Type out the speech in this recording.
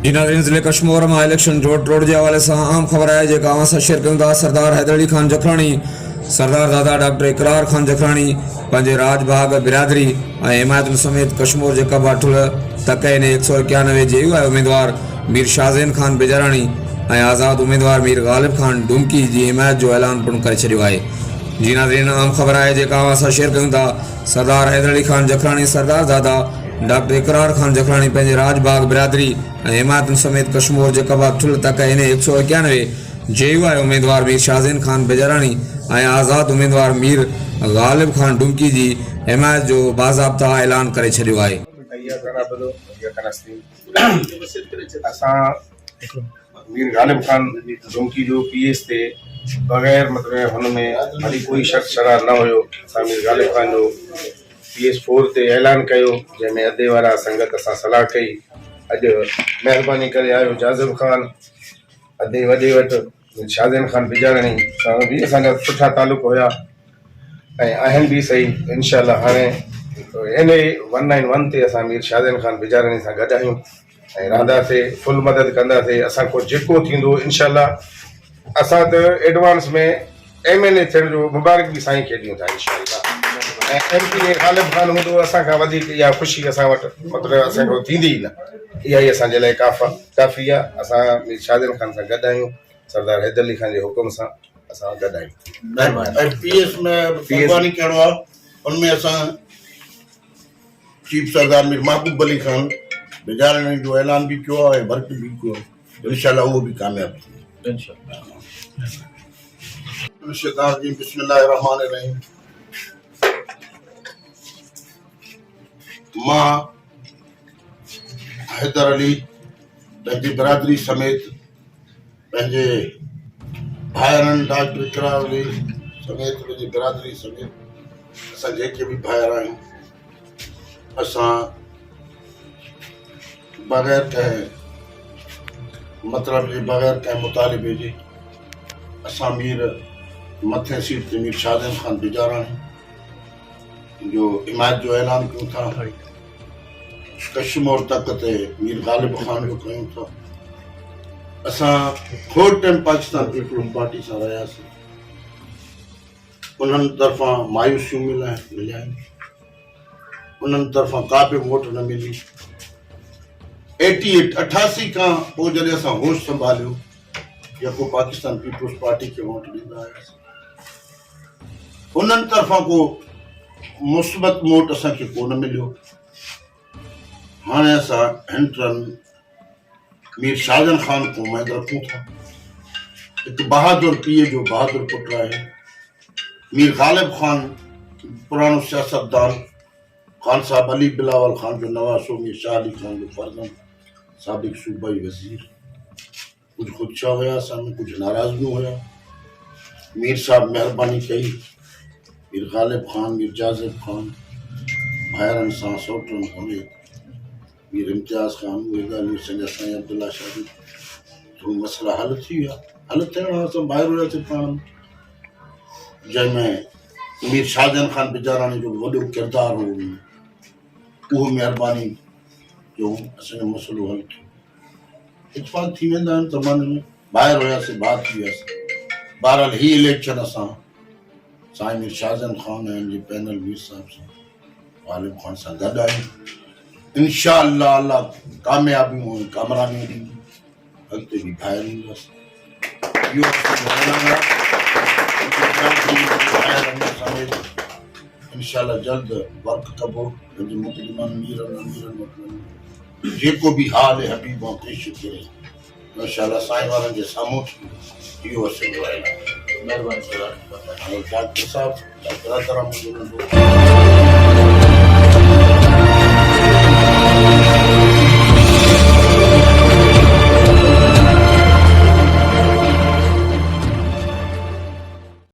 जी नाज़रीन, ज़िले कश्मीर में इलेक्शन रोड जे हवाले से आम ख़बर है जेका अवां सां शेयर कयूं था। सरदार हैदर अली खान जखराणी, सरदार दादा डॉक्टर इकरार खान जखराणी पंहिंजे राजबाग बिरादरी ऐं हिमायत समेत कश्मीर जे कबाठुल तकए ने 191 जे उम्मीदवार मीर शाहज़ैन खान बेजारानी ऐं आज़ाद उम्मीदवार मीर गालिब खान डुमकी जी हिमायत जो ऐलान पिणु करे छॾियो आहे। जी नाज़रीन, आम ख़बर है जेका अवां सां शेयर कयूं था। सरदार हैदर अली खान जखराणी, सरदार दादा डॉक्टर इकरार खान जखराणी पंहिंजे राजबाग बिरादरी ऐं हिमायत समेत कश्मीर जे कबाठुल तकए ने 191 जे उम्मीदवार मीर शाहज़ैन खान बेजारानी ऐं आज़ाद उम्मीदवार मीर गालिब खान डुमकी जी हिमायत जो बाज़ाब्ता ऐलान करे छॾियो आहे। मीर गालिब खान डुमकी जो पीएस थे बगैर मतलब हुनमें हाली कोई शक शरार न हुयो। असां मीर गालिब खान जो PS4 ते ऐलान कयो, जंहिंमें अदे वारा संगत असां सलाह कई। अॼु महिरबानी करे आयो जाज़िब खान अदे वॾे वटि शाहज़ैन खान बिजारणी सां बि असांजा सुठा तालुक हुया ऐं आहिनि बि सही। इंशाअल्लाह हाणे NA 191 ते असां मीर शाहज़ैन खान बिजारणी सां गॾु आहियूं ऐं रहंदासीं, फुल मदद कंदासीं। असां को जेको थींदो इंशाअल्लाह असां त एडवांस में MLA थियण जो मुबारक बि साईं खे ॾियूं था इंशाअल्लाह। ऐं MP गालिब खान हूंदो असांखां वधीक इहा ख़ुशी असां वटि मतिलबु असांखे थींदी ई न। इहा ई असांजे लाइ काफ़ी आहे। असां मीर शाहज़ैन खान सां गॾु आहियूं, सरदार हैदर अली खान जे हुकुम सां असां गॾु आहियूं। PS में अॻवानी कहिड़ो आहे, उनमें असां चीफ सरदार मीर महबूब अली खान बेजारणी जो ऐलान भी कयो है, वर्क भी कयो। इंशाअल्लाह वो भी कामयाब थी इंशाअल्लाह। बिस्मिल्लाहिर्रहमानिर्रहीम। मां हैदर अली पंहिंजी बिरादरी समेत पंहिंजे भाइरनि डॉक्टर इकरार अली समेत पंहिंजी बिरादरी समेत असां जेके भी भाइर आहियूं, असां बगैर कंहिं मतलब जे बगैर कंहिं मुतालिबे जे असां मीर मथे सीट ते मीर शाहज़ैन खान बिजारानी जो हिमायत जो ऐलान कयूं था। कश्मीर तक ते मीर गालिब खान जो कयूं था। असां खोड़ टाइम पाकिस्तान पीपल्स पार्टी सां रहियासीं, उन्हनि तरफ़ां मायूसियूं मिलिया आहिनि, उन्हनि तरफ़ां का बि वोट न मिली। 88 खां पोइ जॾहिं असां होश संभालियो, जेको पाकिस्तान पीपल्स पार्टी खे वोट ॾींदा हुआसीं, उन्हनि तरफ़ां को मुस्बत वोट असांखे कोन मिलियो। हाणे असां हिन टर्म मीर शाहज़ैन खान को उमेद रखूं था। हिकु बहादुर पीउ जो बहादुर पुटु आहे। मीर गालिब खान पुराणो सियासतदान, खान साहब अली बिलावल खान जो नवासो, मीर शाह अली खान जो फर्जंद, साबिक सूबाई वज़ीर। कुछ ख़ुदशा हुया, असां कुछ नाराज़गियूं हुया। मीर साहब महिरबानी कई, मीर गालिब खान, मीर जाज़िब खान भाइरनि सां सौटनि समेत, मीर इम्तियाज़ खान, उहे ॻाल्हियूं संजय साईं अब्दुल्ला शाह जी थोरो मसइला हल थी विया। हल थियण असां ॿाहिरि हुयासीं पाण, जंहिंमें मीर शाहज़ैन खान बिजारानी जो वॾो किरदारु हो। उहो महिरबानी जो असांजो मसइलो हल थियो। इतफ़ाक़ थी वेंदा आहिनि ज़माने में, ॿाहिरि हुयासीं, ॿाहिरि थी वियासीं। बहरहाल ही इलेक्शन असां साईं मीर शाहज़ैन खान ऐं हिन जे पैनल मीर साहब सां गालिब खान सां गॾु आहियूं। इंशाअल्लाह अल्लाह कामयाबियूं ऐं कामरानियूं ॾींदी, अॻिते बि भाइर ईंदासीं। इहो इंशाअल्लाह जल्द वर्क कबो। पंहिंजे मुक़दमनि मीरनि जेको भी हाल है हबीब पेश करे इंशाअल्लाह साईं वारनि जे साम्हूं इहो असांजो आहे। महिरबानी डॉक्टर साहब, डॉक्टर